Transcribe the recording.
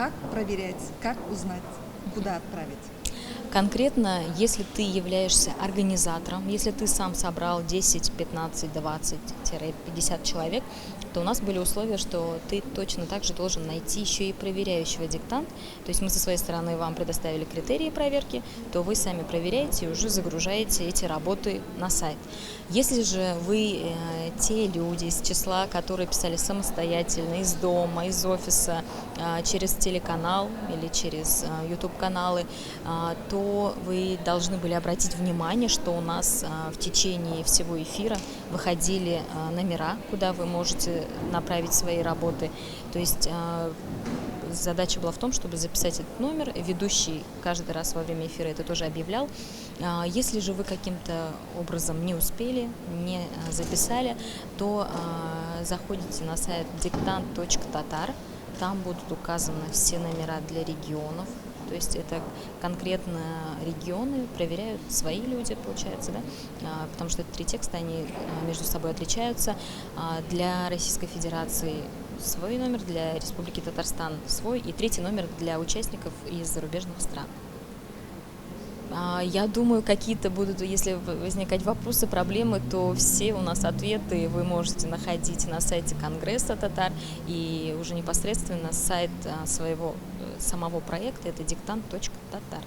Как проверять, как узнать, куда отправить? Конкретно, если ты являешься организатором, если ты сам собрал 10, 15, 20-50 человек, то у нас были условия, что ты точно так же должен найти еще и проверяющего диктант. То есть мы со своей стороны вам предоставили критерии проверки, то вы сами проверяете и уже загружаете эти работы на сайт. Если же вы те люди из числа, которые писали самостоятельно, из дома, из офиса, через телеканал или через YouTube-каналы, то вы должны были обратить внимание, что у нас в течение всего эфира выходили номера, куда вы можете направить свои работы. То есть задача была в том, чтобы записать этот номер. Ведущий каждый раз во время эфира это тоже объявлял. Если же вы каким-то образом не успели, не записали, то заходите на сайт diktant.tatar. Там будут указаны все номера для регионов. То есть это конкретно регионы проверяют свои люди, получается, да? Потому что это 3 текста, они между собой отличаются. Для Российской Федерации свой номер, для Республики Татарстан свой, и 3-й номер для участников из зарубежных стран. Я думаю, какие-то будут, если возникать вопросы, проблемы, то все у нас ответы вы можете находить на сайте Конгресса Татар и уже непосредственно сайт своего самого проекта — это diktant.tatar.